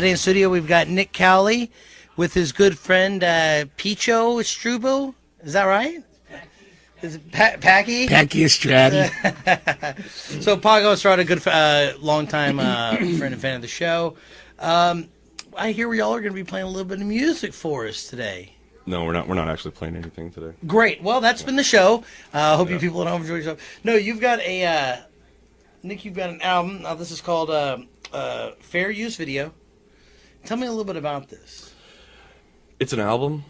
Today in studio, we've got Nick Cowley with his good friend Picho Strubo. Is that right? Is it Packy? Packy Estradi. So Paco Estrada, good long-time friend and fan of the show. I hear y'all are going to be playing a little bit of music for us today. No, we're not. We're not actually playing anything today. Great. Well, that's been the show. Hope you people at home enjoy yourself. No, you've got a Nick. You've got an album. Now, this is called Fair Use Video. Tell me a little bit about this. It's an album.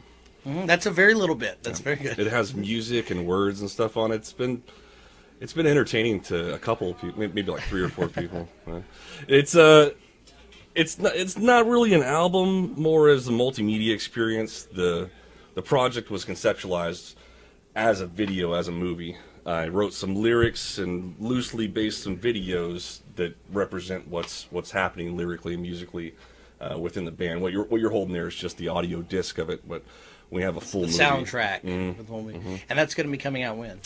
That's a very little bit. That's very good. It has music and words and stuff on it. It's been entertaining to a couple of people, maybe like 3 or 4 people. It's not really an album, more as a multimedia experience. The project was conceptualized as a video, as a movie. I wrote some lyrics and loosely based some videos that represent what's happening lyrically and musically within the band. What you're holding there is just the audio disc of it, but we have a full movie. Soundtrack. For the whole movie. And that's going to be coming out when?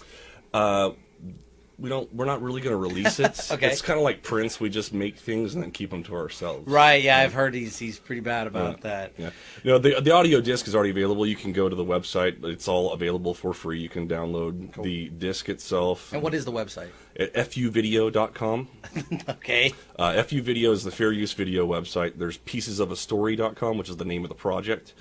We're not really going to release it. Okay. It's kind of like Prince. We just make things and then keep them to ourselves. Right. Yeah, I've heard he's pretty bad about that. Yeah. You know, the audio disc is already available. You can go to the website. It's all available for free. You can download the disc itself. And what is the website? At fuvideo.com. Okay. FU Video is the Fair Use Video website. There's piecesofastory.com, which is the name of the project.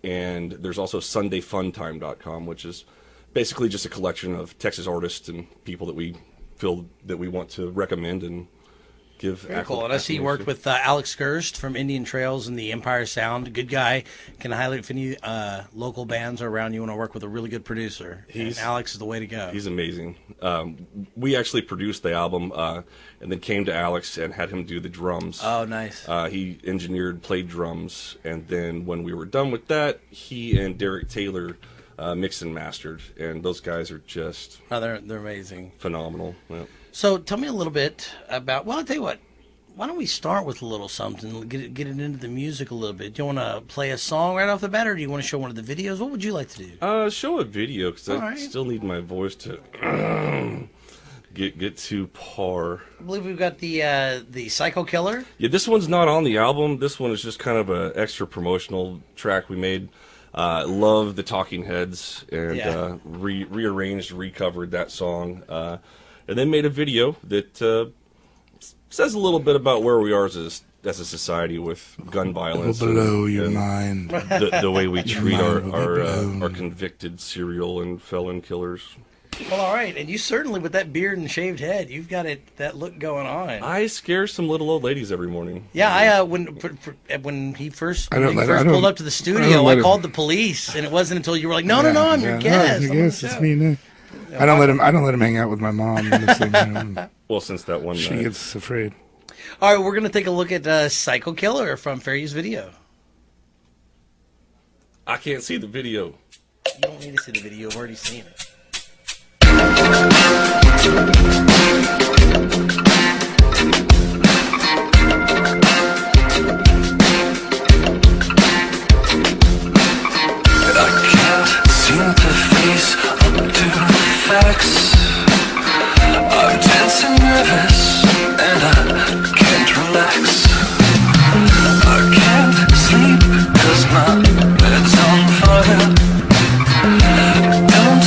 And there's also sundayfuntime.com, which is basically just a collection of Texas artists and people that we feel that we want to recommend and give. Very cool. And I see you worked with Alex Gerst from Indian Trails and the Empire Sound. Good guy. Can highlight if any local bands are around you want to work with a really good producer. And Alex is the way to go. He's amazing. We actually produced the album and then came to Alex and had him do the drums. Oh, nice. He engineered, played drums, and then when we were done with that, he and Derek Taylor mixed and mastered, and those guys are just they're amazing, phenomenal. Yeah. So tell me a little bit about. Well, I'll tell you what. Why don't we start with a little something? Get it into the music a little bit. Do you want to play a song right off the bat, or do you want to show one of the videos? What would you like to do? Show a video because I still need my voice to get to par. I believe we've got the Psycho Killer. Yeah, this one's not on the album. This one is just kind of an extra promotional track we made. Love the Talking Heads and rearranged, recovered that song, and then made a video that says a little bit about where we are as a society with gun violence. It'll blow your mind. The way we treat our convicted serial and felon killers. Well, all right, and you certainly, with that beard and shaved head, you've got that look going on. I scare some little old ladies every morning. Yeah, when he first pulled up to the studio, I called the police, and it wasn't until you were like, "No, I'm your guest." No, it's me. No. I don't let him hang out with my mom. Well, since that one she night. gets afraid. All right, we're gonna take a look at Psycho Killer from Fair Use Video. I can't see the video. You don't need to see the video. I've already seen it. I can't seem to face up to the facts. I'm tense and nervous and I can't relax. I can't sleep 'cause my bed's on fire. Don't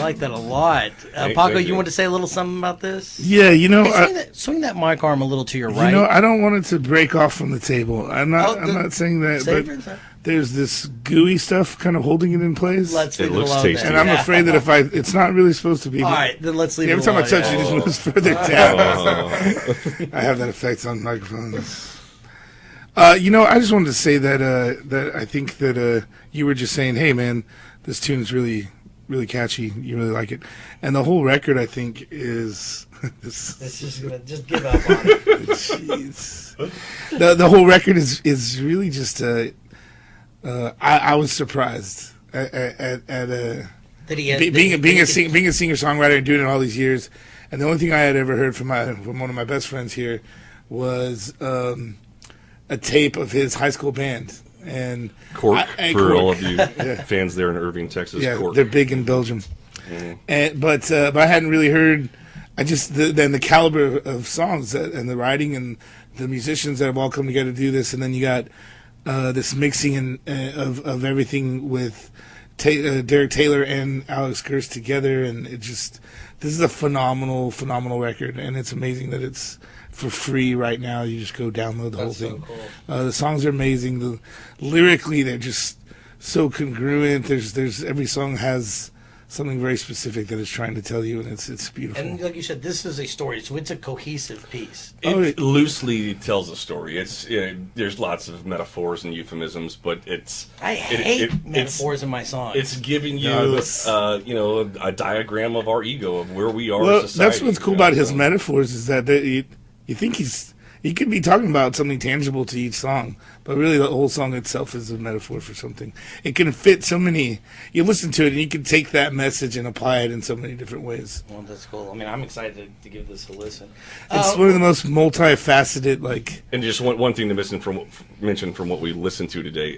like that a lot. Thank Paco, you. you want to say a little something about this? Yeah, you know, Hey, swing that mic arm a little to your right. you know, I don't want it to break off from the table. I'm not. Oh, I'm not saying that, save but it. there's this gooey stuff kind of holding it in place. Let's It leave it looks alone. tasty. then. and I'm afraid that it's not really supposed to be. All right, then let's leave Every it time I alone. touch yeah. it, it just moves further down. Oh. I have that effect on microphones. You know, I just wanted to say that that I think that you were just saying, hey man, this tune's really catchy. You really like it, and the whole record I think is this. It's just give up on it. Jeez. The whole record is really just I was surprised at That he had, being a singer songwriter and doing it all these years, and the only thing I had ever heard from one of my best friends here was a tape of his high school band and Cork, and for Cork. all of you fans there in Irving, Texas. Yeah, Cork. they're big in Belgium. But I hadn't really heard. I just then the caliber of songs and the writing and the musicians that have all come together to do this, and then you got this mixing of everything with Derek Taylor and Alex Gerst together, and this is a phenomenal record, and it's amazing that it's for free right now. You just go download the whole thing. Cool. The songs are amazing. Lyrically, they're just so congruent. There's every song has something very specific that it's trying to tell you, and it's beautiful. And like you said, this is a story, so it's a cohesive piece. It loosely tells a story. There's lots of metaphors and euphemisms, but I hate metaphors in my songs. It's giving you, a diagram of our ego, of where we are. Well, as society, that's what's cool about his metaphors is that you think he could be talking about something tangible to each song, but really the whole song itself is a metaphor for something. It can fit so many. You listen to it and you can take that message and apply it in so many different ways. Well, that's cool. I mean, I'm excited to give this a listen. It's one of the most multifaceted, And just one thing to mention from what we listened to today.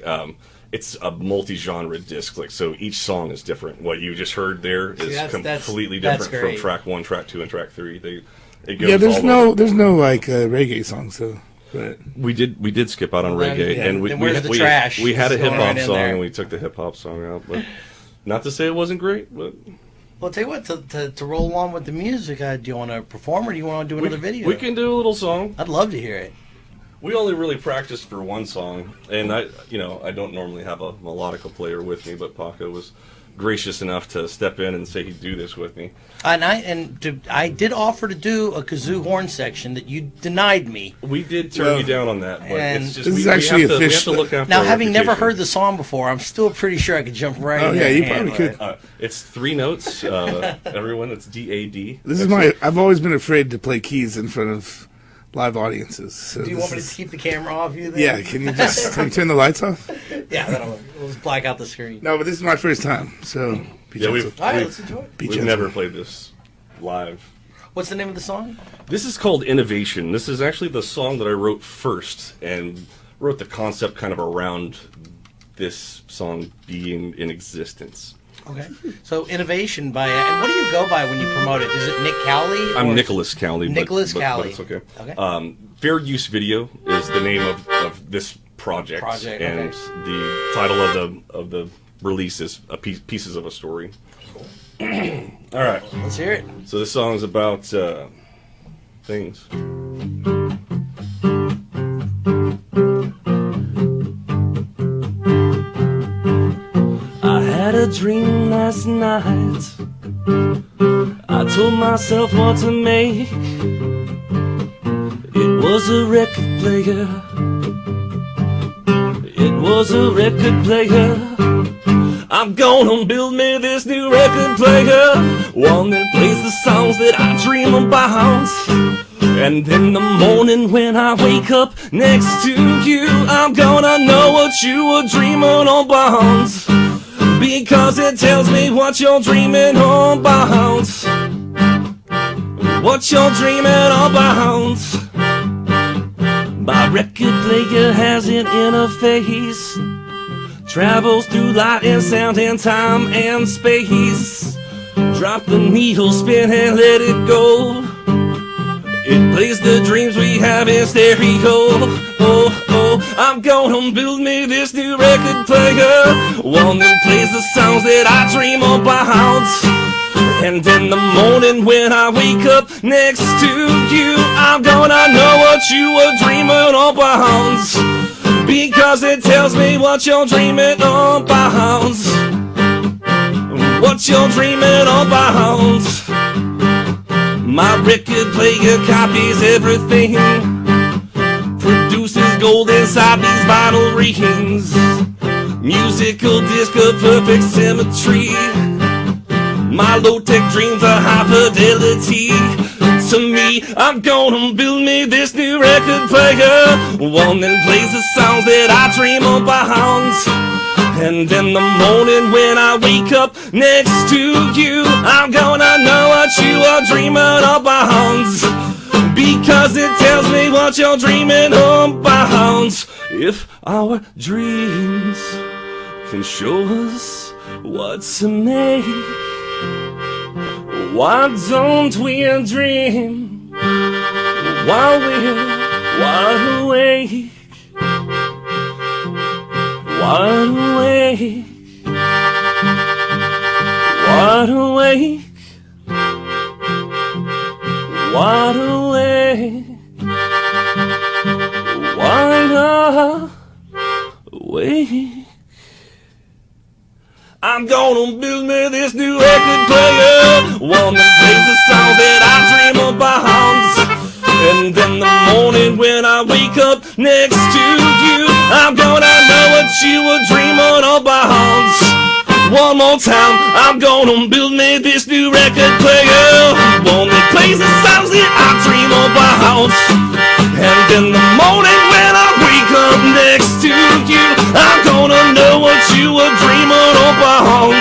It's a multi-genre disc, so each song is different. What you just heard there is completely different from track 1, track 2, and track 3. It goes there's all over. no reggae songs though. But We did skip out on reggae, and then where's the trash? We had a It's hip going hop right in song, there. and we took the hip hop song out. But not to say it wasn't great, but Well, tell you what, to roll on with the music, do you want to perform or do you want to do another video? we can do a little song. I'd love to hear it. We only really practiced for one song, and I don't normally have a melodica player with me, but Paco was gracious enough to step in and say he'd do this with me. And I did offer to do a kazoo horn section that you denied me. We did turn you down on that, but and it's just this is we actually have to official. look after Now, our having never reputation. heard the song before, I'm still pretty sure I could jump right Oh, in yeah, there you and probably handle could. it. It's 3 notes. Everyone, it's D-A-D. this is I've always been afraid to play keys in front of live audiences. So Do you want me to keep the camera off you then? Yeah, can you turn the lights off? Yeah, we'll just black out the screen. No, but this is my first time, so be Yeah, gentle. All right, let's enjoy it. Be We've gentle. never played this live. What's the name of the song? This is called Innovation. This is actually the song that I wrote first, and wrote the concept kind of around this song being in existence. Okay. So Innovation by, and what do you go by when you promote it? Is it Nick Cowley? I'm or- Nicholas Cowley. Nicholas but Cowley. it's okay. Okay. Fair Use Video is the name of this project, and okay. the title of the release is Pieces of a Story. All right. Let's hear it. So this song's about things. I had a dream last night. I told myself what to make. It was a record player. It was a record player. I'm gonna build me this new record player, one that plays the songs that I dream about. And in the morning when I wake up next to you, I'm gonna know what you were dreaming about, because it tells me what you're dreaming about. What you're dreaming about. My record player has an interface, travels through light and sound and time and space. Drop the needle, spin and let it go. It plays the dreams we have in stereo. Oh, oh, I'm gonna build me this new record player, one that plays the songs that I dream about. And in the morning when I wake up next to you, I'm gonna know what you were dreaming about, because it tells me what you're dreaming about. What you're dreaming about. My record player copies everything, produces gold inside these vinyl rings. Musical disc of perfect symmetry. My low-tech dreams are high fidelity. To me, I'm gonna build me this new record player, one that plays the songs that I dream about. And in the morning when I wake up next to you, I'm gonna know what you are dreaming about, because it tells me what you're dreaming about. If our dreams can show us what to make, why don't we dream while we're wide awake? Wide awake, wide awake, wide awake, wide awake. I'm gonna build me this new record player, one that plays the songs that I dream about. And in the morning when I wake up next to you, I'm gonna know what you were dreaming about. One more time, I'm gonna build me this new record player, one that plays the songs that I dream about. And in the morning when I wake up next to you, I'm gonna know what you were dreaming about,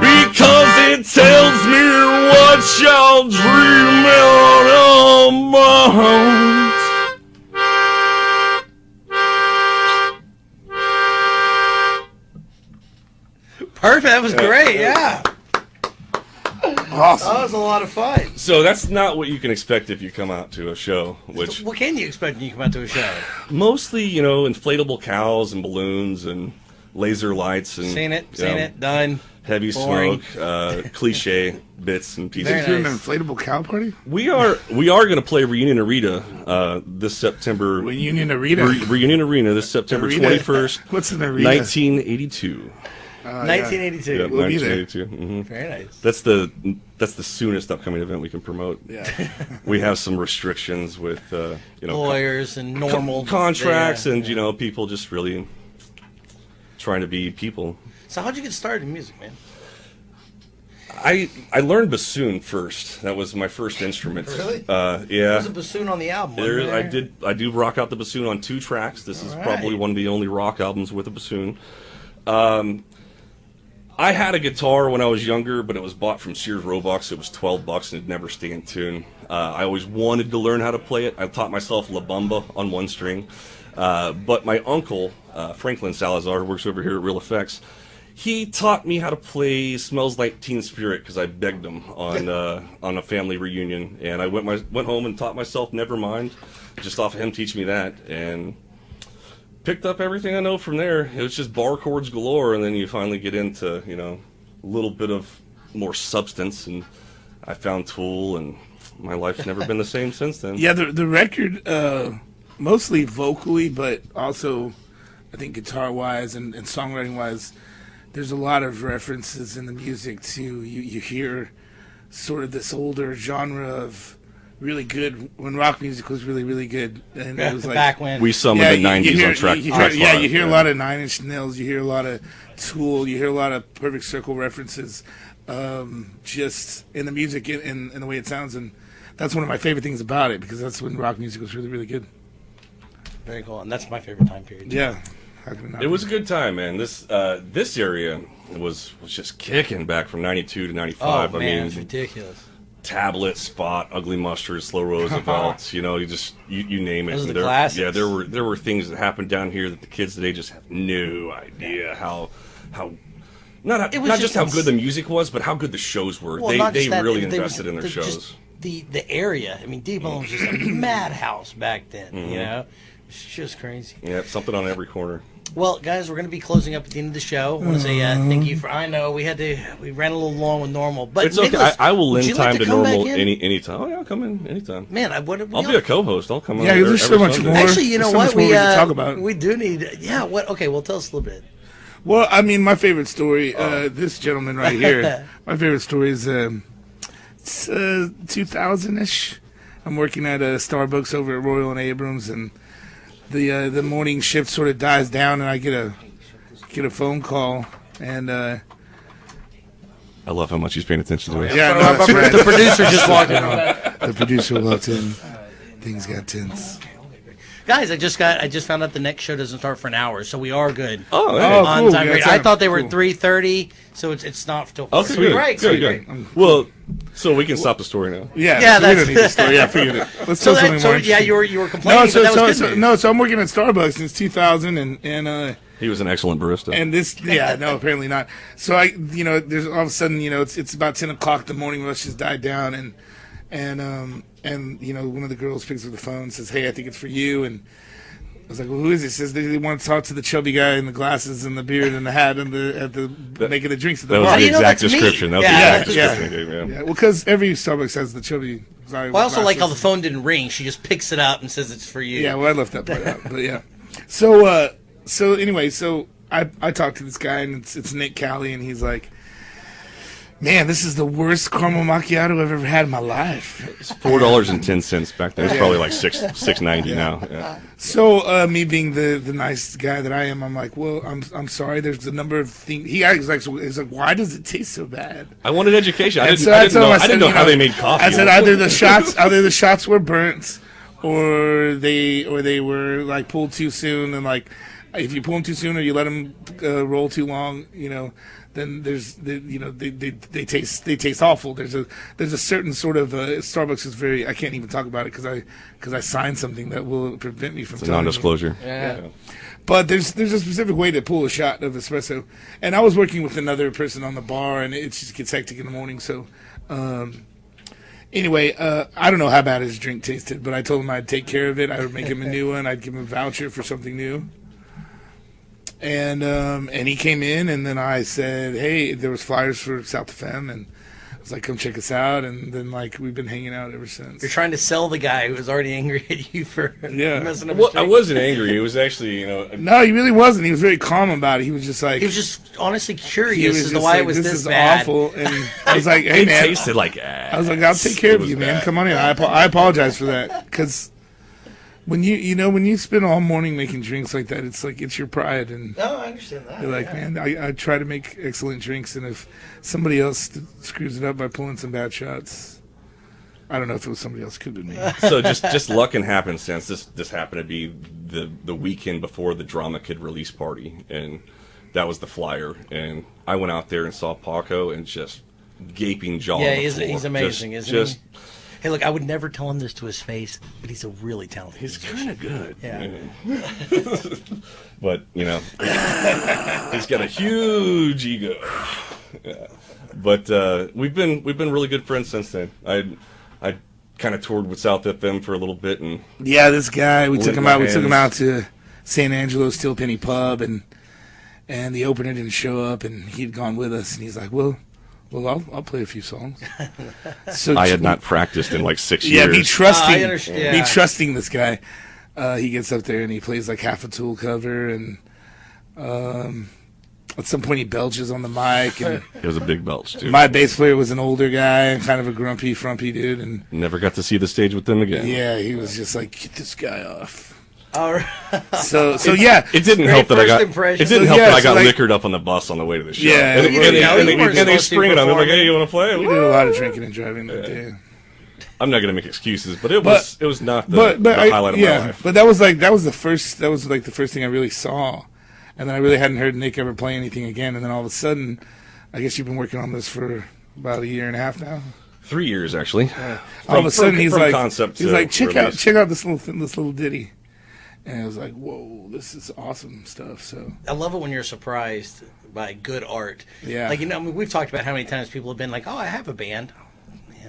because it tells me what you're dreaming about. Perfect. That was great. Yeah. Awesome. That was a lot of fun. So that's not what you can expect if you come out to a show, which What can you expect when you come out to a show? mostly, inflatable cows and balloons and laser lights and Seen it. you know, Seen it. Done. heavy Boring. smoke, cliche bits and pieces. Very Doing an nice. inflatable cow party? We are going to play Reunion Arena this September. Reunion Arena? Reunion Arena this September Arena? 21st, What's an arena? 1982. 1982. Yep, We'll be there. 1982. Very nice. That's the soonest upcoming event we can promote. Yeah. We have some restrictions with Lawyers and normal contracts yeah. and people just really trying to be people. So how'd you get started in music, man? I learned bassoon first. That was my first instrument. Really? Yeah. There's a bassoon on the album. wasn't there? I do rock out the bassoon on 2 tracks. This is All probably right. one of the only rock albums with a bassoon. I had a guitar when I was younger, but it was bought from Sears Roebuck. It was $12 and it'd never stay in tune. I always wanted to learn how to play it. I taught myself La Bamba on 1 string. But my uncle, Franklin Salazar, who works over here at Real Effects, he taught me how to play Smells Like Teen Spirit because I begged him on a family reunion. And I went home and taught myself Nevermind, just off of him teaching me that. And picked up everything I know from there. It was just bar chords galore, and then you finally get into, a little bit of more substance, and I found Tool, and my life's never been the same since then. Yeah, the record, mostly vocally, but also, I think guitar-wise and songwriting-wise, there's a lot of references in the music to, you hear sort of this older genre of really good, when rock music was really, really good. And it was like, back when. We summoned the 90s on track five. you hear a lot of Nine Inch Nails, you hear a lot of Tool, you hear a lot of Perfect Circle references, just in the music and the way it sounds. And that's one of my favorite things about it, because that's when rock music was really, really good. Very cool. And that's my favorite time period. Yeah. How can it not It be? was a good time, man. This area was just kicking back from 92 to Oh, 95. man, I mean, it's ridiculous. Tablet, Spot, Ugly Mustard, Slow Roosevelt, you name it. Those are the And classics. Yeah, there were things that happened down here that the kids today just have no idea how not It was just just how good the music was, but how good the shows were. Well, not They just that, really they invested in their just shows. The area. I mean, D-Bone was just a madhouse back then. Mm-hmm. You know, it's just crazy. Yeah, something on every corner. Well, guys, we're going to be closing up at the end of the show. I want to say thank you for. I know we ran a little long with normal, but It's okay. Nicholas, I will would lend you like time to come back normal in? anytime. Oh yeah, I'll come in anytime. Man, I'll be a co-host. I'll come on. Yeah, there's so much Sunday. more. Actually, you know There's so what? much more we can talk about. We do need. Yeah. What? Okay. Well, tell us a little bit. Well, I mean, my favorite story, this gentleman right here, my favorite story is 2000-ish. I'm working at a Starbucks over at Royal and Abrams, and the morning shift sort of dies down, and I get a phone call, and I love how much he's paying attention to it. yeah, no, that's right. The producer just walked in. The producer walked in. Things got tense. Guys, I just found out the next show doesn't start for an hour, so we are good. Oh, hey. Oh, On cool. time. Yeah, Radio. time. I thought they were Cool. 3:30, so it's not till. Okay, good. Right. Good, Great. good. Well, so we can stop the story now. Yeah, Yeah, we that's- don't need the story. Yeah, I figured it. Let's So, tell something more yeah, interesting. you were complaining, but that was good news. So I'm working at Starbucks since 2000, and He was an excellent barista. And this, yeah, no, apparently not. So there's all of a sudden, it's about 10 o'clock. The morning rush has died down, and one of the girls picks up the phone and says, "Hey, I think it's for you." And I was like, "Well, who is it?" Says they want to talk to the chubby guy in the glasses and the beard and the hat and making the drinks at the that was bar. the you know exact that's me? description. That was Yeah. the exact Yeah. description. Yeah. Yeah, well, because every Starbucks has the chubby. Well, I also like how the phone didn't ring. She just picks it up and says it's for you. Yeah, well, I left that part out, but yeah. So anyway, I talked to this guy, and it's Nick Cowley, and he's like, "Man, this is the worst caramel macchiato I've ever had in my life." It's $4.10 back then. It's probably like $6.90 now. Yeah. So me being the nice guy that I am, I'm like, "Well, I'm sorry. There's a number of things." He's like, "Why does it taste so bad?" I wanted education. I And didn't, so I didn't told know, him, I didn't know how they made coffee. I said either the shots were burnt, or they were like pulled too soon, and like if you pull them too soon or you let them roll too long, then they taste awful. There's a certain sort of Starbucks is very, I can't even talk about it because I signed something that will prevent me from It's a telling you. non-disclosure. Yeah. But there's a specific way to pull a shot of espresso, and I was working with another person on the bar, and it just gets hectic in the morning. So, anyway, I don't know how bad his drink tasted, but I told him I'd take care of it. I would make him a new one. I'd give him a voucher for something new. And he came in, and then I said, "Hey, there was flyers for South FM," and I was like, "Come check us out." And then we've been hanging out ever since. You're trying to sell the guy who was already angry at you for Yeah. messing up Well, his I drink. wasn't angry. It was actually, No, he really wasn't. He was very calm about it. He was just like, He was just honestly he curious was as to just why like, it was this this is bad. awful. And I was like, "Hey, it man." tasted like ass. I was like, "I'll take care It of was you, man. bad. Come on in." I apologize for that, because when you spend all morning making drinks like that, it's your pride, and No, I understand that. you're like, "Man, I try to make excellent drinks, and if somebody else screws it up by pulling some bad shots, I don't know if it was somebody else, could have been me." So just luck and happenstance. This happened to be the weekend before the Drama Kid release party, and that was the flyer. And I went out there and saw Paco, and just gaping jaw. Yeah, on the he's floor. amazing, isn't just, he? Hey, look, I would never tell him this to his face, but he's a really talented He's musician. kind of good. Yeah. But he's got a huge ego. Yeah. But we've been really good friends since then. I kind of toured with South FM for a little bit, and Yeah, this guy, we took Lick him my out. We took him out hands. to San Angelo Steel Penny Pub, and the opener didn't show up, and he'd gone with us, and he's like, "Well, I'll play a few songs." So I had not practiced in like 6 Yeah, years. be trusting. I understand. Be Yeah. trusting this guy. He gets up there and he plays like half a Tool cover, and at some point he belches on the mic. And It was a big belch, too. my bass player was an older guy, kind of a grumpy, frumpy dude, and Never got to see the stage with them again. yeah, he was just like, "Get this guy off." All right. So yeah. It didn't Great help that I first got. impression. It didn't So, help yeah, that I so, got like- liquored up on the bus on the way to the show. Yeah, and, well, and, you know, and, you weren't and they supposed to spring it on me like, perform. "Hey, you want to play?" We did a lot of drinking and driving that day. I'm not gonna make excuses, but it was not the, But the highlight of my life. But that was like the first thing I really saw, and then I really hadn't heard Nick ever play anything again. And then all of a sudden, I guess you've been working on this for about a year and a half now. 3 years actually. All of a sudden, he's from like, concept he's to like, check release. out this little ditty, and I was like, whoa, this is awesome stuff. So I love it when you're surprised by good art. Yeah. Like, I mean, we've talked about how many times people have been like, "Oh, I have a band." Oh,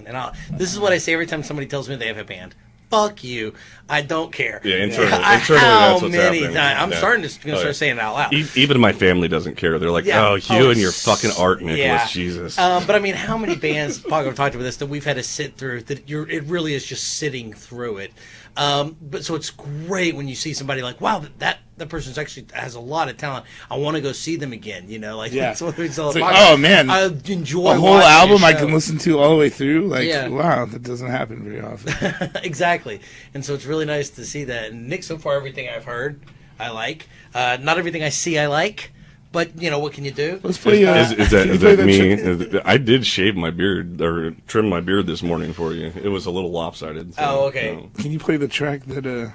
man. And this is what I say every time somebody tells me they have a band. fuck you. I don't care. Yeah, internally How that's what's many happening. times? I'm Yeah. starting to start saying it out loud. Even my family doesn't care. They're like, Yeah. oh, you and your fucking art, Nicholas. Yeah. Jesus. But I mean, how many bands I've talked about this that we've had to sit through that it really is just sitting through it. But so it's great when you see somebody like, wow, that person's actually has a lot of talent. I want to go see them again. You know, like that's what it's all It's about. like, oh man, I enjoy a whole watching album a I show. can listen to all the way through. Like, Yeah. wow, that doesn't happen very often. Exactly. And so it's really nice to see that. And Nick, so far everything I've heard, I like. Not everything I see, I like. But you know, what can you do? Let's play. Is can you that play me? I did shave my beard or trim my beard this morning for you. It was a little lopsided. So, Oh, okay. Can you play the track that you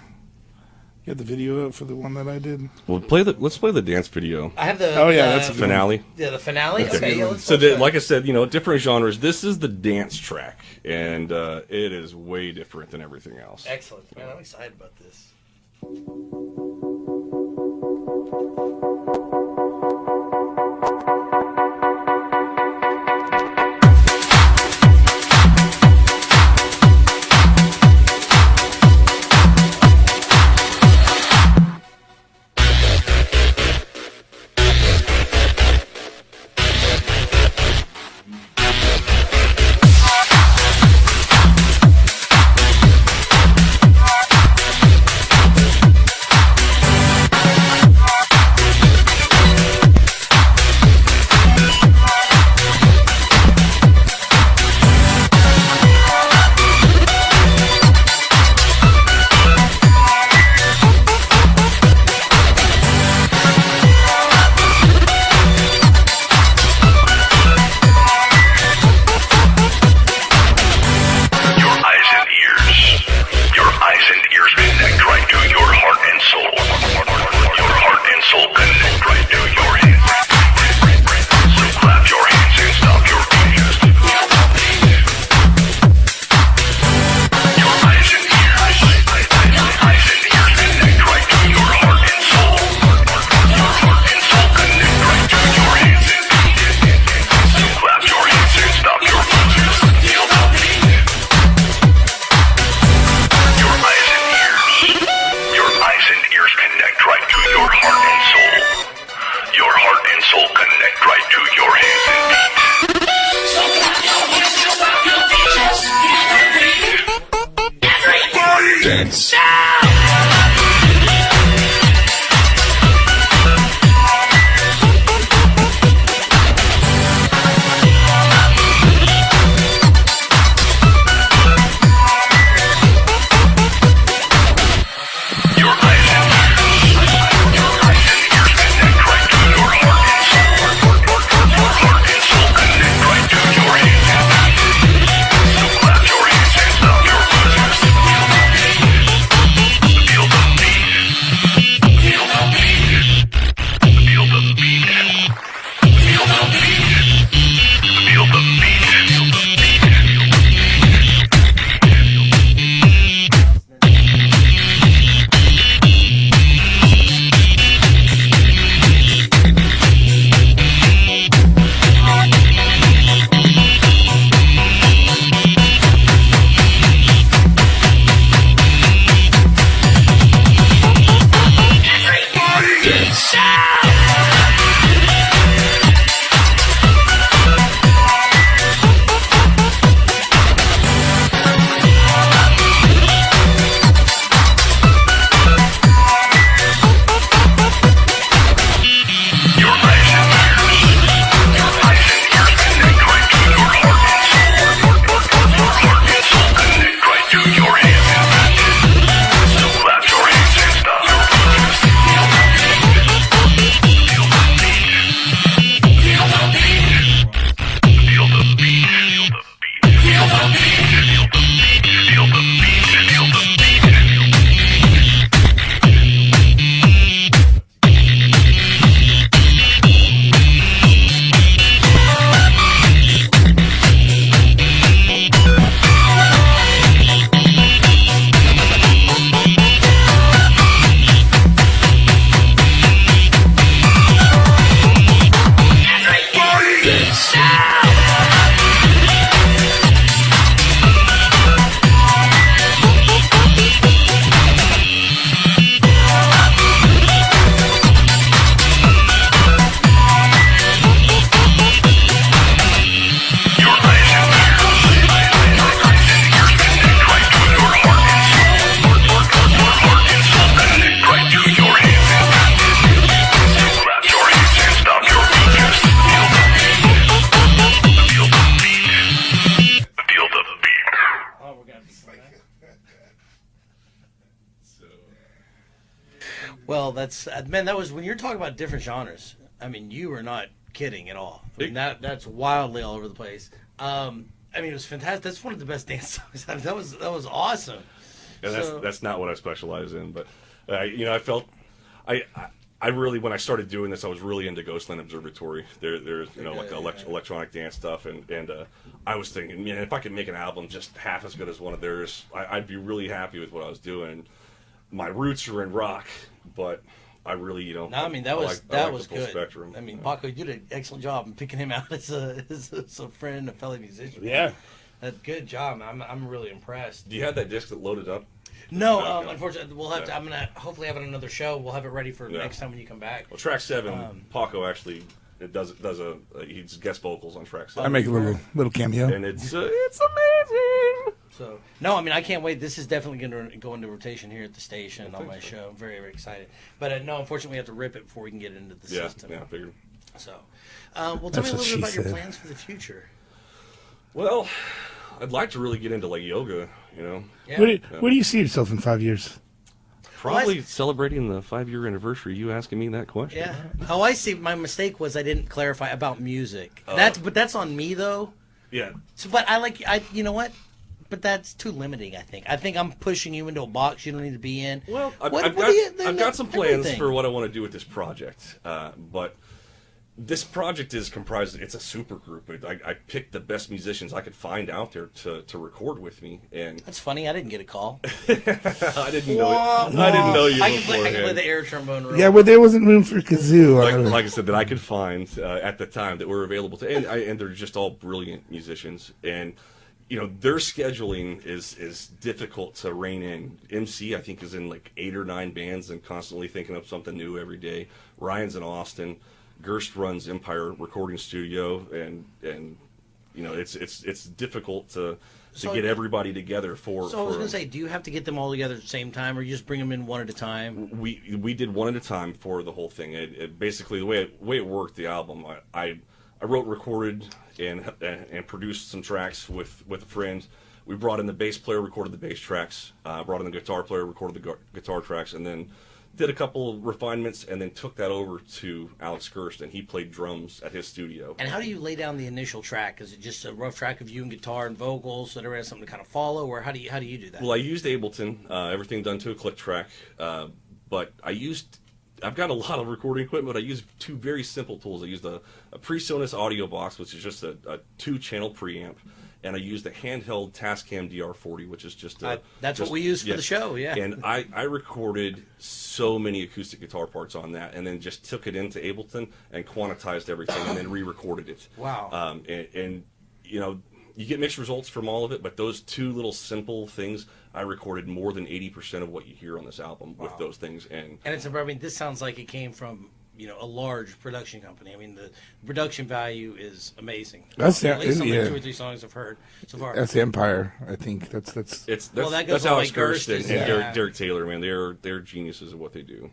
had the video up for the one that I did? Well, let's play the dance video. I have the. Oh, yeah, that's a good one. Finale. Yeah, the finale. Okay, yeah, let's So, watch that. like I said, different genres. This is the dance track, and it is way different than everything else. Excellent, man. I'm excited about this. Feel the Well, that's man. That was when you're talking about different genres. I mean, you were not kidding at all. I mean, that's wildly all over the place. I mean, it was fantastic. That's one of the best dance songs. I mean, that was awesome. And that's not what I specialize in, but I felt I really, when I started doing this, I was really into Ghostland Observatory. There's like electronic dance stuff, and I was thinking, man, if I could make an album just half as good as one of theirs, I'd be really happy with what I was doing. My roots are in rock, but I really, No, I mean that was the full good. spectrum. I mean, Paco, you did an excellent job in picking him out as a friend, a fellow musician. Yeah. That's good job. I'm really impressed. Do you have that disc that loaded up? No, unfortunately, we'll have to. I'm gonna hopefully have it on another show. We'll have it ready for next time when you come back. Well, track 7, Paco actually he's guest vocals on track 7. I make a little cameo, and it's amazing. So no, I mean I can't wait. This is definitely going to go into rotation here at the station on my show. I'm very, very excited. But no, unfortunately, we have to rip it before we can get it into the system. Yeah, I figured. So, well, tell me a little bit about your plans for the future. Well, I'd like to really get into like yoga. Yeah. Where do you see yourself in 5 years? Probably celebrating the 5-year anniversary. You asking me that question? Yeah. Oh, I see. My mistake was I didn't clarify about music. That's on me though. Yeah. So, but you know what? But that's too limiting. I think I'm pushing you into a box you don't need to be in. Well, I've got some plans for what I want to do with this project, but this project is comprised. It's a super group. I picked the best musicians I could find out there to record with me, and that's funny. I didn't get a call. I didn't know. I didn't know you. I can play the air trombone. Yeah, well, there wasn't room for kazoo. Like I said, that I could find at the time that were available to, and they're just all brilliant musicians, and their scheduling is difficult to rein in. MC, I think, is in like 8 or 9 bands and constantly thinking up something new every day. Ryan's in Austin. Gerst runs Empire Recording Studio, and it's difficult to get everybody together for. So I was going to say, do you have to get them all together at the same time, or you just bring them in one at a time? We did one at a time for the whole thing. It basically the way it worked. The album I wrote, recorded, and produced some tracks with a friend. We brought in the bass player, recorded the bass tracks. Brought in the guitar player, recorded the guitar tracks, and then did a couple refinements, and then took that over to Alex Gerst, and he played drums at his studio. And how do you lay down the initial track? Is it just a rough track of you and guitar and vocals, so there is something to kind of follow, or how do you do that? Well, I used Ableton, everything done to a click track, but I've got a lot of recording equipment. I use 2 very simple tools. I used a PreSonus audio box, which is just a 2-channel preamp, and I used a handheld Tascam DR40, which is just that's what we use for the show, yeah. And I recorded so many acoustic guitar parts on that, and then just took it into Ableton and quantized everything, and then re-recorded it. Wow. And you get mixed results from all of it, but those 2 little simple things, I recorded more than 80% of what you hear on this album with those things. And this sounds like it came from a large production company. I mean, the production value is amazing. That's at least some of the 2 or 3 songs I've heard so far. That's Empire, I think. That's Alex Gerst and Derek Taylor, man. They're geniuses at what they do.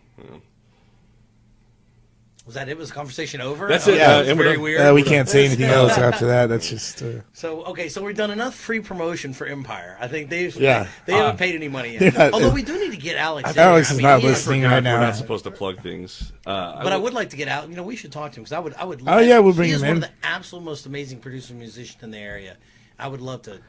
Was that it? Was the conversation over? That's it. Yeah, it was very weird. We can't say anything else after that. That's just. So we've done enough free promotion for Empire. I think they haven't paid any money yet. Although we do need to get Alex. Alex is not listening right now. We're not supposed to plug things. But I would like to get out. We should talk to him because I would. Oh yeah, we'll bring him in. He's one of the absolute most amazing producer musicians in the area. I would love to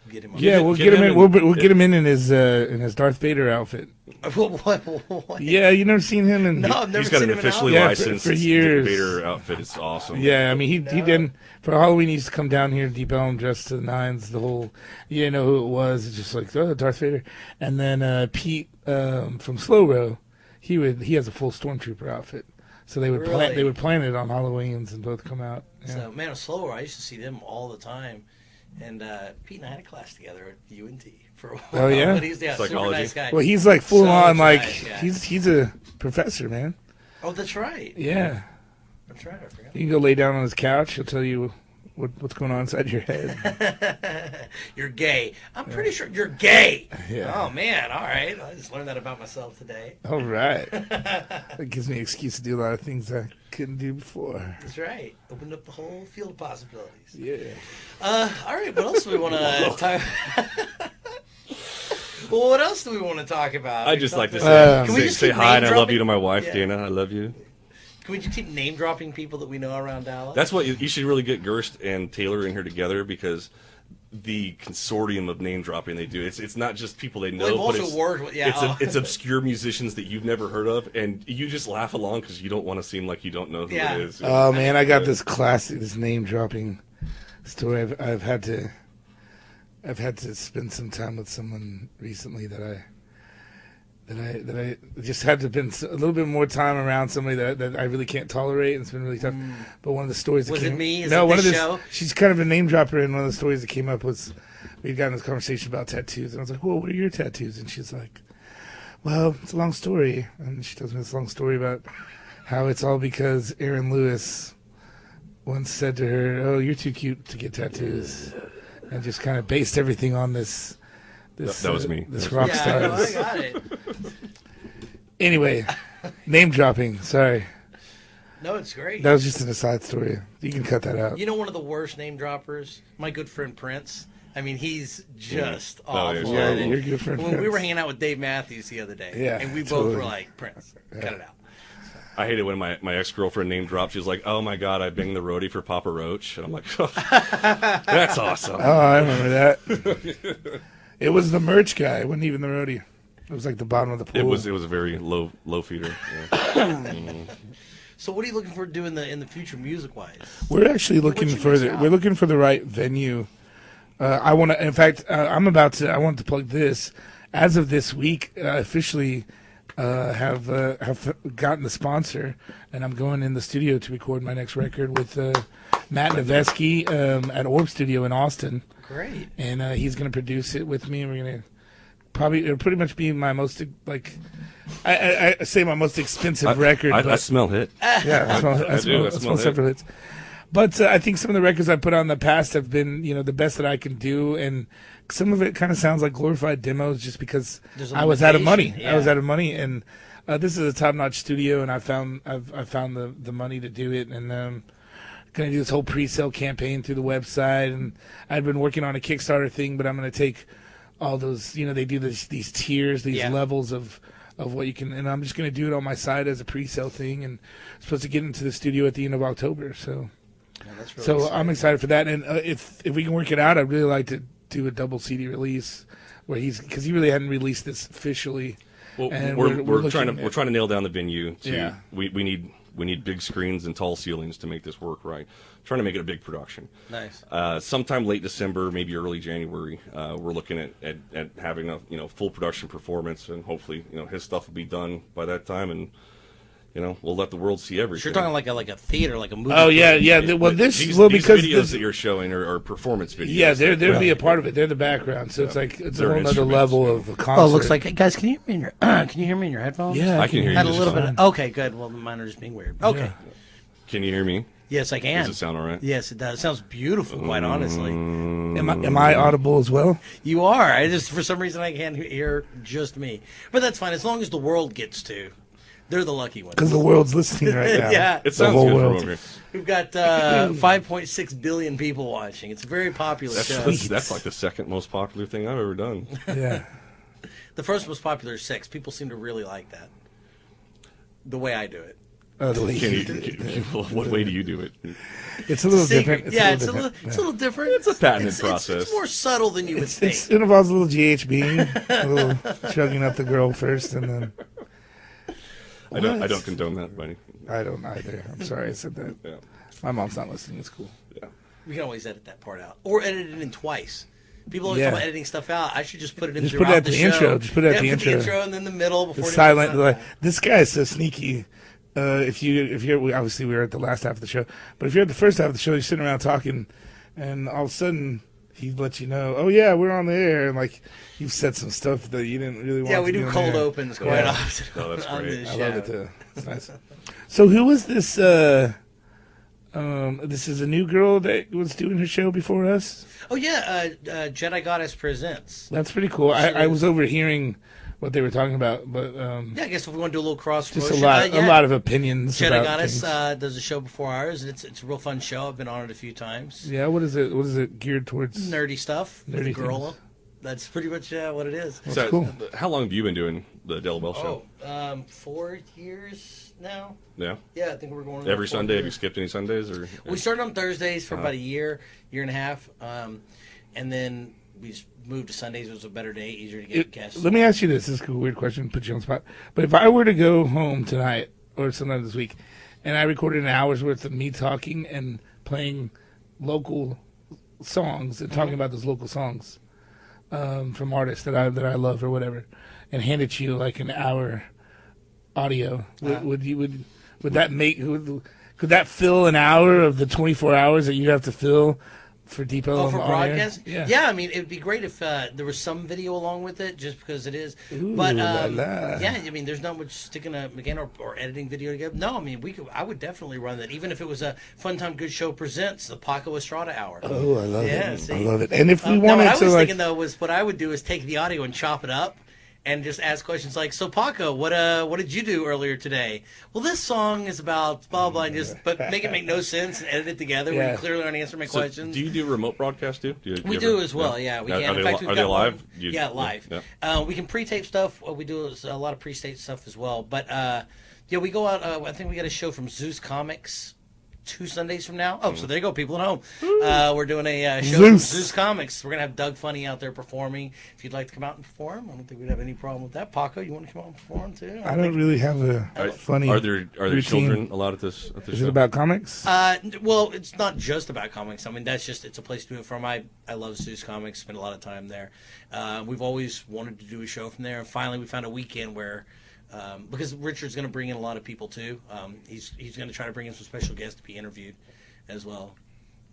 get him on. Yeah, we'll get him in. We'll get him in his Darth Vader outfit. What? Yeah, you never seen him? No, I've never He's got seen an him officially licensed for years. Vader outfit. It's awesome. Yeah, I mean he did for Halloween. He used to come down here to Deep Elm dressed to the nines. The whole you didn't know who it was. It's just like Darth Vader. And then Pete from Slow Row, he has a full Stormtrooper outfit. So they would plan it on Halloweens and both come out. Yeah. So man, Slower, I used to see them all the time. And Pete and I had a class together at UNT for a while. Oh yeah, but he's super nice guy. Well, he's like full on like nice he's a professor, man. Oh, that's right. Yeah, that's right. I forgot. You can go lay down on his couch. He'll tell you what's going on inside your head. You're gay. I'm pretty sure you're gay. Yeah. Oh man. All right. I just learned that about myself today. All right. That gives me an excuse to do a lot of things I couldn't do before. That's right. Opened up the whole field of possibilities. Yeah. All right. What else do we want to talk? Well, what else do we want to talk about? I just like to Can we say, just say keep hi and I love name-dropping? you to my wife, Yeah. Dana. I love you. Can we just keep name dropping people that we know around Dallas? That's what you should really get Gerst and Taylor in here together, because the consortium of name dropping they do, it's not just people they know, Well, but they've also worked with- yeah. it's obscure musicians that you've never heard of, and you just laugh along because you don't want to seem like you don't know who Yeah. it is. Oh man, I got this classic, this name dropping story. I've had to spend some time with someone recently that I just had to spend a little bit more time around somebody that I really can't tolerate, and it's been really tough. But one of the stories that Was came, it me? Is no, it one this of the show? she's kind of a name dropper, and one of the stories that came up was we'd gotten this conversation about tattoos, and I was like, "Well, what are your tattoos?" And she's like, "Well, it's a long story," and she tells me this long story about how it's all because Aaron Lewis once said to her, "Oh, you're too cute to get tattoos," and just kind of based everything on this. That was me. This That was rock me. Yeah, star. no, I got it. Anyway, name dropping. Sorry, No, it's great. that was just an aside story. You can cut that out. You know, one of the worst name droppers, my good friend Prince. I mean, he's just Oh, yeah, awful. yeah, at it. you're good friend. When we Prince. were hanging out with Dave Matthews the other day, Yeah, and we both totally. were like, Prince, cut it out. I hate it when my ex-girlfriend name dropped. She was like, "Oh my God, I banged the roadie for Papa Roach," and I'm like, "That's awesome." Oh, I remember that. It was the merch guy. It wasn't even the roadie. It was like the bottom of the pool. It was a very low feeder. Yeah. So, what are you looking for to do in the future, music wise? We're actually looking you for miss the. out? We're looking for the right venue. I want to. In fact, I'm about to. I want to plug this. As of this week, officially have gotten the sponsor, and I'm going in the studio to record my next record with Matt Nevesky at Orb Studio in Austin, Great. and he's going to produce it with me. And we're going to it'll pretty much be my most I say my most expensive record. I but smell hit. yeah, I smell I smell several hits. But I think some of the records I put on in the past have been, the best that I can do, and some of it kind of sounds like glorified demos, just because There's a I was out of money. limitation, I was yeah. out of money, and this is a top-notch studio, and I found the money to do it, and going to do this whole pre-sale campaign through the website, and I'd been working on a Kickstarter thing, but I'm going to take all those, they do these tiers, these Yeah. levels of what you can, and I'm just going to do it on my side as a pre-sale thing, and I'm supposed to get into the studio at the end of October, so. Yeah, that's really So exciting. I'm excited for that, and if we can work it out, I'd really like to do a double CD release where because he really hadn't released this officially. Well, And we're we're trying looking to at- nail down the venue. Yeah. We need big screens and tall ceilings to make this work right. Trying to make it a big production. Nice. Sometime late December, maybe early January, we're looking at having a full production performance, and hopefully his stuff will be done by that time, and we'll let the world see everything. You're talking like a theater, like a movie. Oh yeah, theater. yeah. Well, These because videos this, that you're showing are performance videos. yeah, they'll be a part of it. They're the background, so it's a They're whole other instruments, level yeah. of a concert. Oh, it looks like guys. Can you hear me in your Can you hear me in your headphones? Yeah, I can hear you Had a just little fine. bit. Okay, good. Well, mine are just being weird. Okay. Yeah. Can you hear me? Yes, I can. Does it sound all right? Yes, it does. It sounds beautiful, quite honestly. Am I audible as well? You are. I just for some reason I can't hear just me, but that's fine as long as the world gets to. They're the lucky ones. Because the world's listening right now. Yeah. It The sounds whole good from world. over here. We've got 5.6 billion people watching. It's a very popular show. That's like the second most popular thing I've ever done. Yeah. The first most popular is 6. People seem to really like that. The way I do it. The way Can you you, did it. what way do you do it? It's a little Secret. different. Yeah, it's a different. little different. It's a patented It's process. more subtle than you would think. It involves a little GHB, a little chugging up the girl first, and then I don't condone that, buddy. I don't either. I'm sorry I said that. Yeah. My mom's not listening. It's cool. Yeah. We can always edit that part out, or edit it in twice. People always Yeah. talk about editing stuff out. I should just put it in Just throughout put it at the the show. intro. Just put it at Yeah, the put intro. and then the middle The before silent. anyone's done. This guy is so sneaky. If you're obviously we were at the last half of the show, but if you're at the first half of the show, you're sitting around talking, and all of a sudden he lets you know, oh yeah, we're on the air, and like you've said some stuff that you didn't really want. Yeah, to we be do on cold the air. opens quite Yeah. often Oh, that's on great. this I show. love it too. It's nice. So who was this? This is a new girl that was doing her show before us. Oh yeah, Jedi Goddess Presents. That's pretty cool. I was overhearing what they were talking about, but Yeah, I guess if we want to do a little cross just promotion, a lot of opinions. Jedi about Goddess things. does a show before ours, and it's a real fun show. I've been on it a few times. Yeah, what is it? What is it geared towards? Nerdy stuff with Nerdy a girl. things. that's pretty much what it is. So, cool. how long have you been doing the Della Bell show? 4 years now. Yeah. Yeah, I think we're going on Every 4 Sunday? Have you years. skipped any Sundays? Or We started on Thursdays for about a year and a half, and then we just moved to Sundays. It was a better day, easier to get guests. Let me ask you this. This is a weird question. Put you on the spot. But if I were to go home tonight or sometime this week, and I recorded an hour's worth of me talking and playing local songs and talking about those local songs from artists that I love or whatever, and handed you like an hour audio, would that could that fill an hour of the 24 hours that you have to fill for Depot? Oh, for broadcast? Yeah. I mean, it would be great if there was some video along with it, just because it is. Ooh, but la, la. yeah, I mean, there's not much sticking a again or editing video together. No, I mean, I would definitely run that, even if it was a Fun Time Good Show presents the Paco Estrada Hour. Oh, I love Yeah, it. see? I love it. And if we Now, wanted what I to, was like, thinking though was what I would do is take the audio and chop it up. And just ask questions like, "So Paco, what did you do earlier today?" Well, this song is about blah blah, and but make it make no sense and edit it together where Yeah. you clearly aren't answering my questions. Do you do remote broadcast too? We do as well, yeah. We can. Are In fact, we've they got live? one- You- yeah, live. Yeah. We can pre-tape stuff. We do a lot of pre-tape stuff as well. But yeah, we go out. I think we got a show from Zeus Comics 2 Sundays from now. Oh, so there you go, people at home. We're doing a show from Zeus. Zeus Comics. We're gonna have Doug Funny out there performing. If you'd like to come out and perform, I don't think we'd have any problem with that. Paco, you want to come out and perform too? I don't really have a funny. Are there routine. children allowed at this Is show? it about comics? Well, it's not just about comics. I mean, it's a place to do it from. I love Zeus Comics. Spend a lot of time there. We've always wanted to do a show from there. And finally, we found a weekend where, because Richard's going to bring in a lot of people too. He's going to try to bring in some special guests to be interviewed as well.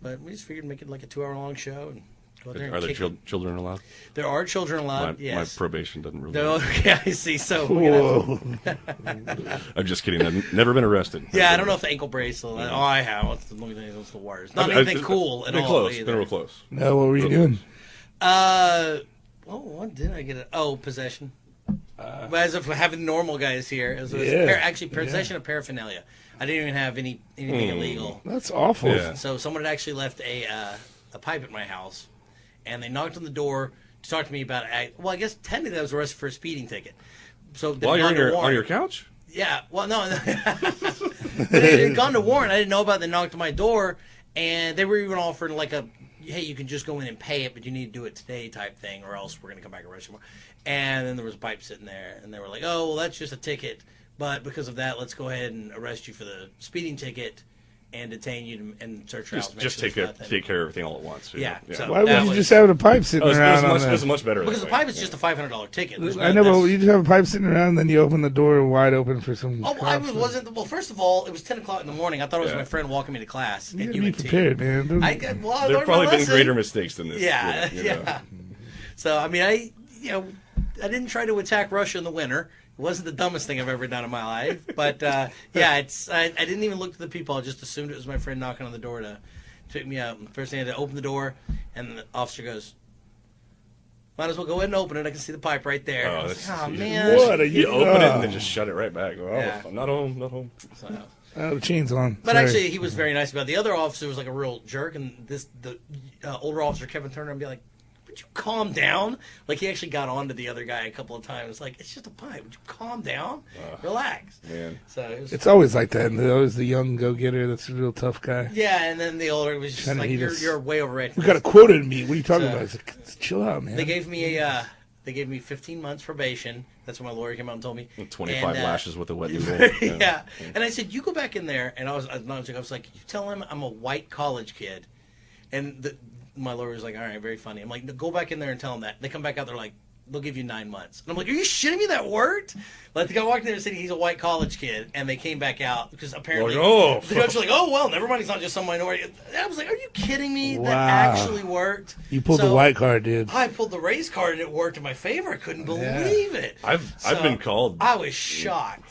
But we just figured make it like a 2-hour-long show and go out there and Are there kick it. children allowed? There are children allowed. My Yes. probation doesn't really. No, yeah, I see. So we're gonna have to, Whoa. I'm just kidding. I've never been arrested. yeah, I don't know if the ankle bracelet. Oh, I have. Let me think. It's the worst. Not anything cool at been all. Close. Either. Been real close. No, what were you doing? What did I get? Possession. But as of having normal guys here, it was Yeah. actually possession of paraphernalia. I didn't even have anything illegal. That's awful. Yeah. So someone had actually left a pipe at my house, and they knocked on the door to talk to me about it. Well, I guess technically I was arrested for a speeding ticket. So While you're on your couch? yeah, well, no. They had gone to warrant. I didn't know about it. They knocked on my door, and they were even offering like hey, you can just go in and pay it, but you need to do it today type thing, or else we're going to come back and arrest you. And then there was a pipe sitting there, and they were like, oh, well, that's just a ticket. But because of that, let's go ahead and arrest you for the speeding ticket and detain you and search your house. Just take care of everything all at once. you Yeah, know? so- Why would That you was- just have a pipe sitting around? It on was the- much better. Because that the way. pipe is just a $500 ticket. There's I know, but that's- you just have a pipe sitting around, and then you open the door wide open for some. Oh, I cops. wasn't. Well, first of all, it was 10 o'clock in the morning. I thought it was Yeah. my friend walking me to class You at gotta be UNT. prepared, man. Don't- I There learned have my probably been lesson. greater mistakes than this. Yeah, you know. yeah. So I mean, I didn't try to attack Russia in the winter. It wasn't the dumbest thing I've ever done in my life. But yeah, I didn't even look to the people. I just assumed it was my friend knocking on the door to pick me up. And first thing I had to open the door, and the officer goes, "Might as well go ahead and open it. I can see the pipe right there." I was like, oh man. What are You you open it and then just shut it right back. Oh, Yeah. I'm not home. Not home. So, Oh, the chain's on. but Sorry. actually, he was very nice about it. The other officer was like a real jerk, and the older officer, Kevin Turner, and be like, "Would you calm down?" Like he actually got on to the other guy a couple of times. Like, it's just a pipe. Would you calm down? Relax. Man. So it was, It's always like that. And always the young go-getter that's a real tough guy. yeah, and then the older was just Trying to like, eat "You're, us. you're way overrated." We got a quota in me. What are you talking So- about? It's like, chill out, man. They gave me 15 months probation. That's what my lawyer came out and told me. 25 And, lashes with a wet noodle. yeah. And I said, you go back in there, and I was like, you tell him I'm a white college kid, and my lawyer was like, all right, very funny. I'm like, no, go back in there and tell him that. They come back out, they're like, they'll give you 9 months. And I'm like, are you shitting me? That worked? Like the guy walked in there and said he's a white college kid, and they came back out because apparently Like, oh. the judge was like, oh well, never mind, he's not just some minority. I was like, are you kidding me? Wow. That actually worked. You pulled the So, white card, dude. I pulled the race card and it worked in my favor. I couldn't believe it. I've So, been called. I was shocked.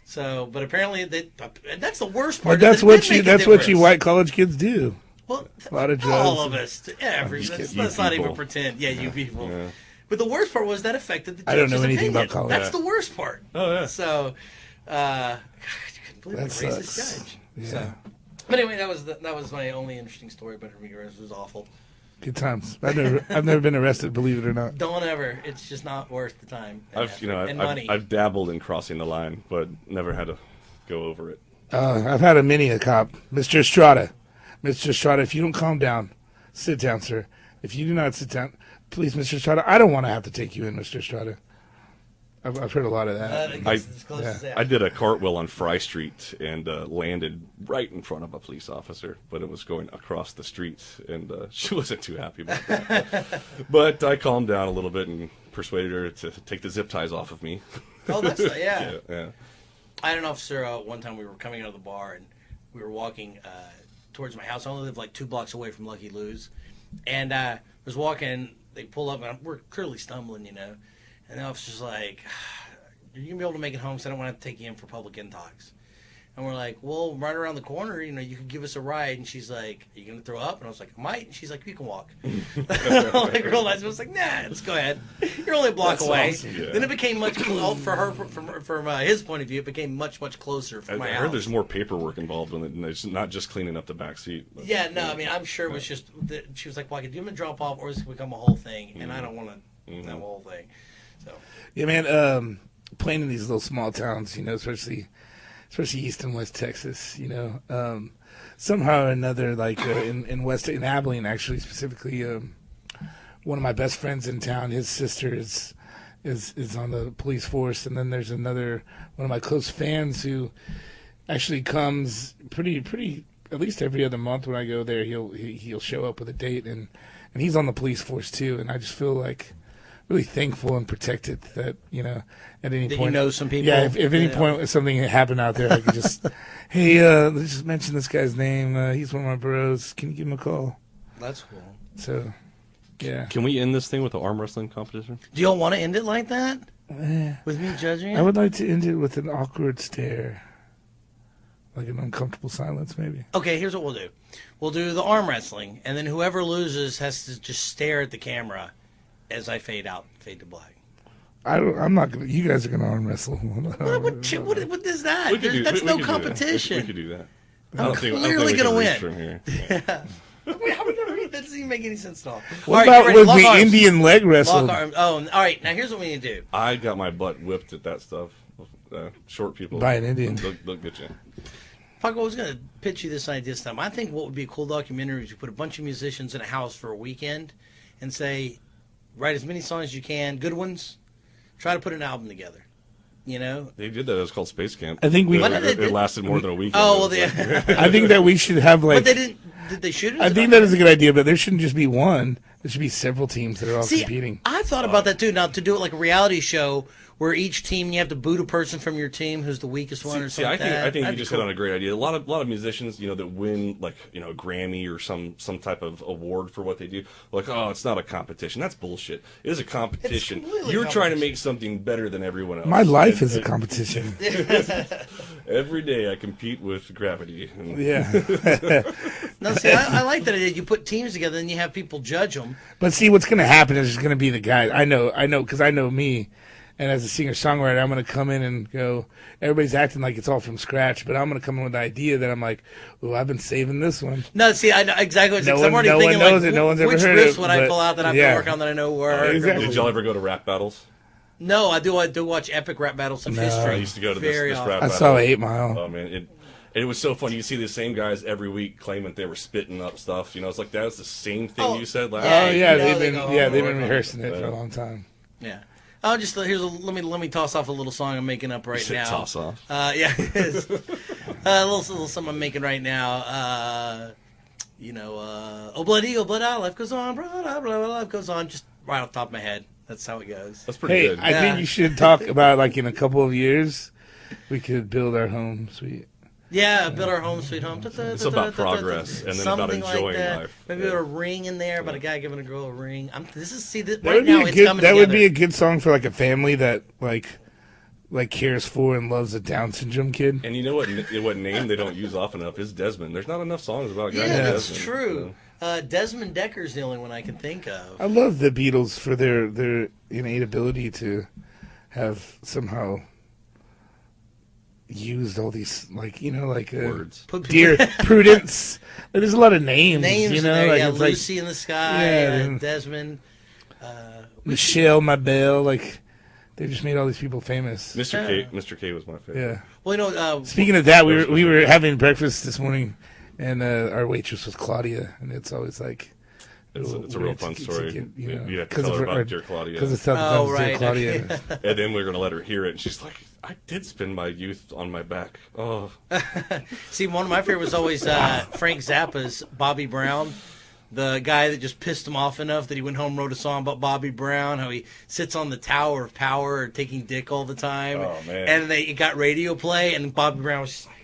So, but apparently that's the worst But part. that's is it what did you. make a That's what you difference. white college kids do. Well, a lot of all drugs. of us. Every. just Let's, kidding. let's You not even people. pretend. Yeah, you people. Yeah. But the worst part was that affected the judge's I don't know anything opinion. about college. That's Yeah. the worst part. Oh, yeah. So, I couldn't believe That the racist sucks. judge. Yeah. So, but anyway, that was my only interesting story about Ramirez. It was awful. Good times. I've never been arrested, believe it or not. Don't ever. It's just not worth the time and I've effort and money. I've dabbled in crossing the line, but never had to go over it. I've had a cop, Mr. Estrada. Mr. Estrada, if you don't calm down, sit down, sir. If you do not sit down, please, Mr. Estrada, I don't want to have to take you in, Mr. Estrada. I've heard a lot of that. I did a cartwheel on Fry Street and landed right in front of a police officer, but it was going across the street, and she wasn't too happy about that. But I calmed down a little bit and persuaded her to take the zip ties off of me. Oh, that's yeah. Yeah. I had an officer one time we were coming out of the bar and we were walking towards my house. I only live like 2 blocks away from Lucky Lou's. And I was walking, they pull up, and we're clearly stumbling, you know. And the officer's like, "You're going to be able to make it home, so I don't want to take you in for public intox." And we're like, "Well, right around the corner, you know, you could give us a ride." And she's like, "Are you going to throw up?" And I was like, "I might." And she's like, "You can walk." Like, real nice. I was like, "Nah, let's go ahead. You're only a block away." Awesome, yeah. Then it became much closer for her, from his point of view, it became much, much closer from my I house. heard there's more paperwork involved in it, and it's not just cleaning up the back seat. But, Yeah, no, I mean, I'm sure it was just that she was like, "Well, I could do him a drop off, or it's going to become a whole thing," and I don't want to have a whole thing. So Yeah, man, playing in these little small towns, you know, especially East and West Texas, you know, somehow or another, like in Abilene, actually, specifically, one of my best friends in town, his sister is on the police force, and then there's one of my close fans who actually comes pretty at least every other month when I go there. He'll show up with a date, and he's on the police force too, and I just feel like really thankful and protected that, you know, at any point, you know some people. Yeah, if any point something happened out there, I could just, hey, let's just mention this guy's name. He's one of my bros. Can you give him a call? That's cool. So, yeah. Can we end this thing with the arm wrestling competition? Do y'all want to end it like that? With me judging it? I would like to end it with an awkward stare, like an uncomfortable silence, maybe. Okay, here's what we'll do. We'll do the arm wrestling, and then whoever loses has to just stare at the camera as I fade to black. I'm not gonna. You guys are gonna arm wrestle. What is that? That's We no could competition. We could do that. I'm clearly gonna win. From here. Yeah. That doesn't even make any sense at all. What All right, about get ready. with Lock the arms. Indian leg wrestle? Lock arms. Oh, all right. Now here's what we need to do. I got my butt whipped at that stuff. Short people By an Indian. They'll get you. Paco, I was going to pitch you this idea this time. I think what would be a cool documentary is you put a bunch of musicians in a house for a weekend and say, write as many songs as you can, good ones. Try to put an album together. You know? They did that. It was called Space Camp. I think we. It lasted more than a week. Oh, well, I think that we should have like. But they didn't. Did they shoot it? I think that is a good idea, but there shouldn't just be one. There should be several teams that are all competing. I thought about that too. Now to do it like a reality show where each team you have to boot a person from your team who's the weakest one or something. I think you just hit on a great idea. A lot of musicians, you know, that win like, you know, a Grammy or some type of award for what they do. Like, oh, it's not a competition. That's bullshit. It is a competition. You're trying to make something better than everyone else. My life is a competition. Every day I compete with gravity. Yeah. No, see, I like that idea. You put teams together and you have people judge them. But see, what's going to happen is there's going to be the guy. I know, because I know me. And as a singer-songwriter, I'm going to come in and go, everybody's acting like it's all from scratch, but I'm going to come in with the idea that I'm like, oh, I've been saving this one. No, see, I know exactly what I'm already no thinking, one knows like, it. No one's ever which heard riffs it, would I but- pull out that I've yeah. been working on that I know were. Exactly. Did y'all ever go to rap battles? No, I do watch epic rap battles of history. I used to go to Very this often. rap I battle. saw 8 Mile. Oh man, it was so funny. You see the same guys every week claiming they were spitting up stuff. You know, it's like that was the same thing you said last yeah, Oh, week. yeah, you know they've they been go they've home been and work rehearsing it for a long time. Yeah. I'll just let me toss off a little song I'm making up right now. Toss off. Yeah, it is. A little something I'm making right now. Oh bloody, life goes on, blah, blah, blah, life goes on. Just right off the top of my head. That's how it goes. That's pretty Hey, good. I think you should talk about, like, in a couple of years, we could build our home sweet. Yeah, build our home, sweet home. It's about progress and then about Something enjoying like that. life. Maybe Yeah. a ring in there about a guy giving a girl a ring. That Right would now be it's coming that together. would be a good song for like a family that like cares for and loves a Down syndrome kid. And you know what name they don't use often enough is Desmond. There's not enough songs about a guy Yeah, named that's Desmond, true. you know? Desmond Decker's the only one I can think of. I love the Beatles for their innate ability to have somehow used all these like Words. dear Prudence. There's a lot of names. Names you know, in there, like yeah, it's like Lucy in the Sky, Yeah, Desmond. Michelle Mabel. Like they just made all these people famous. Mr. K was my favorite. Yeah. Well, you know, Speaking of that, we were having breakfast this morning, and our waitress was Claudia, and it's always like. It's a real fun story. You have to tell her about Dear Claudia. Because it's Dear right. Claudia. And then we're going to let her hear it. And she's like, I did spend my youth on my back. Oh. see, one of my favorites was always Frank Zappa's Bobby Brown. The guy that just pissed him off enough that he went home and wrote a song about Bobby Brown, how he sits on the Tower of Power taking dick all the time. Oh, man. And it got radio play, and Bobby Brown was just like,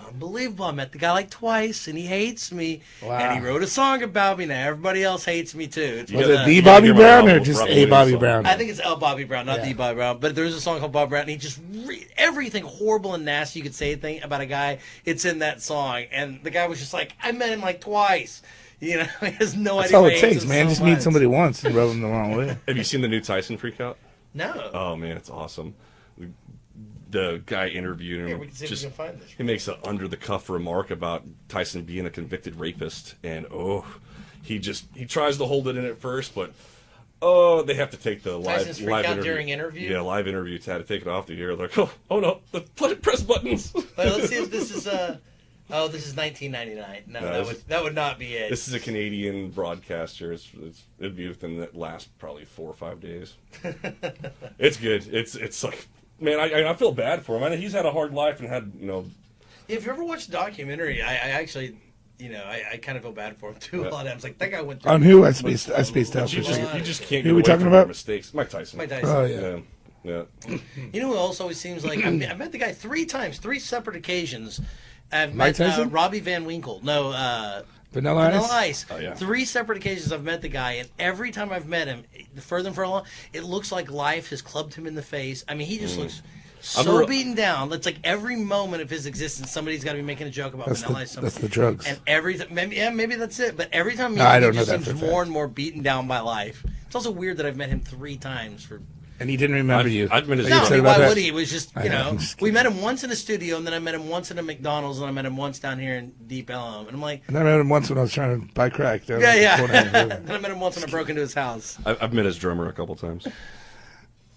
unbelievable. I met the guy like twice, and he hates me. Wow. And he wrote a song about me. Now everybody else hates me too. It's Was one of it the- the Bobby hear my Brown or album, just probably a Bobby song. Brown? I think it's L. Bobby Brown, not Yeah. the Bobby Brown. But there's a song called Bobby Brown, and he just everything horrible and nasty you could say about a guy. It's in that song, and the guy was just like, I met him like twice. You know, he has no That's idea. all why it he takes, hates him man. so Just meet much. somebody once and rub them the wrong way. Have you seen the new Tyson freak out? No. Oh, man, it's awesome. The guy interviewed him. Here, we can see if we can find this. He makes an under-the-cuff remark about Tyson being a convicted rapist, and he tries to hold it in at first, but they have to take the Tyson's freak live out interview. during interview? Yeah, live interview. Had to take it off the air. Like, oh no, the press buttons. Wait, let's see if this is this is 1999. No, that would not be it. This is a Canadian broadcaster. It'd be within the last probably 4 or 5 days. It's good. It's like, man, I feel bad for him. I mean, he's had a hard life and had, If you ever watched the documentary, I actually, I kind of feel bad for him too. A lot of times, like that guy went through. On who? I spaced out for a you second. just can't Who get are we away talking from about? your mistakes. Mike Tyson. Mike Tyson. Oh, yeah. Yeah. You know who else always seems like I met the guy 3 times, 3 separate occasions. I've Mike met Tyson? Robbie Van Winkle. No, Vanilla Vanilla Ice? Ice. Oh, yeah. 3 separate occasions I've met the guy, and every time I've met him, further and further along, it looks like life has clubbed him in the face. I mean, he just looks so beaten down. It's like every moment of his existence, somebody's got to be making a joke about Vanilla Ice. That's the drugs. And maybe that's it. But every time I he don't know just that seems for a more fact. and more beaten down by life. It's also weird that I've met him 3 times for. And he didn't remember you. I've been his No, I upset mean, about why that? would he? It was just, I know, I'm just we kidding. met him once in a studio, and then I met him once in a McDonald's, and I met him once down here in Deep Ellum. And I'm like, And I met him once when I was trying to buy crack. down yeah. the corner. Then I met him once when I broke into his house. I've met his drummer a couple times.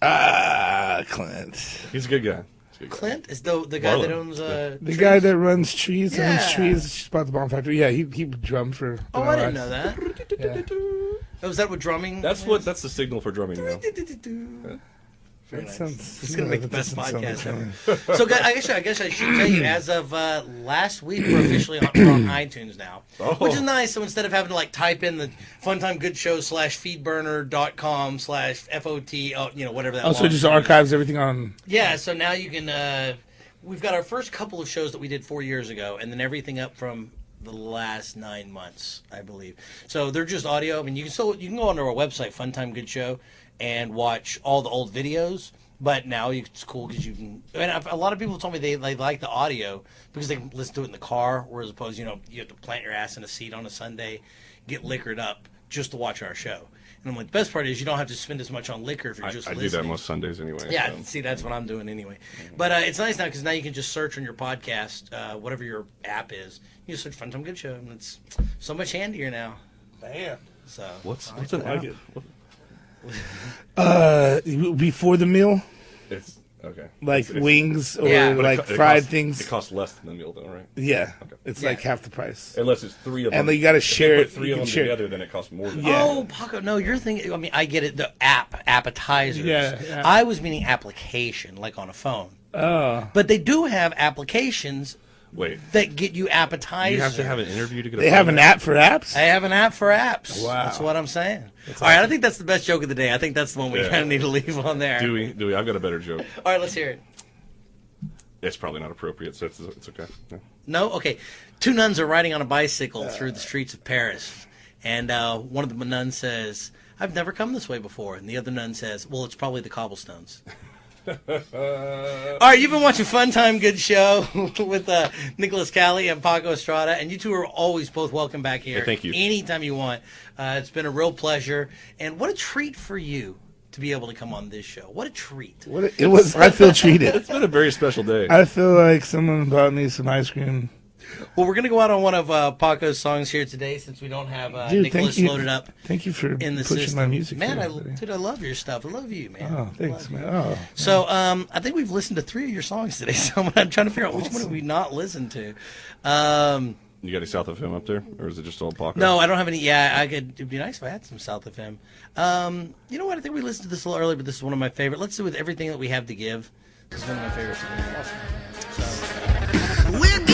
Clint. He's a good guy. Clint is the guy Marlon. that owns The guy that runs trees, Yeah. owns trees, just bought the bomb factory. Yeah, he drummed for. Oh, I didn't know that. Yeah. Oh, was that what drumming? That's the signal for drumming now. Very That nice. sounds- This is gonna no, make the that best doesn't sound podcast like ever. So, I guess I should tell you, as of last week, we're officially we're on iTunes now, which is nice. So instead of having to like type in the funtime.goodshow/feedburner.com/FOT, whatever that. Also, long just thing is. archives everything on. Yeah, so now you can. We've got our first couple of shows that we did 4 years ago, and then everything up from the last 9 months, I believe. So they're just audio. I mean, you can go onto our website, Funtime Good Show, and watch all the old videos. But now it's cool because you can. And a lot of people told me they like the audio because they can listen to it in the car, whereas opposed, you have to plant your ass in a seat on a Sunday, get liquored up just to watch our show. And I'm like, the best part is you don't have to spend as much on liquor if you're just I listening. do that most Sundays anyway. Yeah, so. see, that's what I'm doing anyway. But it's nice now because now you can just search on your podcast, whatever your app is. You just search Funtime Good Show, and it's so much handier now. Damn. So What's an app? Before the meal, It's okay. like It's- wings or Yeah. but like it fried costs, things. It costs less than the meal, though, right? Yeah, Okay. it's Yeah. like half the price. Unless it's 3 of them. And then you got to If you share put it. 3 You of can them share. together, then it costs more. Than Yeah. Oh, Paco, no, you're thinking. I mean, I get it. The appetizers. Yeah. I was meaning application, like on a phone. Oh, But they do have applications Wait, that get you appetizers. you have to have an interview to get. they have an app for apps. I have an app for apps. Wow. That's what I'm saying. All right, I think that's the best joke of the day. I think that's the one we Yeah. kind of need to leave on there. Do we? I've got a better joke. All right, let's hear it. It's probably not appropriate, so it's okay. Yeah. No? Okay. 2 nuns are riding on a bicycle through the streets of Paris. And one of the nuns says, I've never come this way before. And the other nun says, well, it's probably the cobblestones. All right, you've been watching Funtime Good Show with Nicholas Cowley and Paco Estrada. And you two are always both welcome back here. Hey, thank you. Anytime you want. It's been a real pleasure. And what a treat for you to be able to come on this show. What a treat. It was. I feel treated. It's been a very special day. I feel like someone bought me some ice cream. Well, we're going to go out on one of Paco's songs here today since we don't have Dude, Nicholas loaded up. Thank you for in the pushing system. my music. Man, here, I love your stuff. I love you, man. Oh, thanks, man. Oh, so, I think we've listened to 3 of your songs today, so I'm trying to figure out which one have we not listened to. You got any South of Him up there, or is it just all Paco? No, I don't have any. Yeah, it'd be nice if I had some South of Him. You know what? I think we listened to this a little early, but this is one of my favorite. Let's do With Everything That We Have to Give. This is one of my favorite songs. So, We're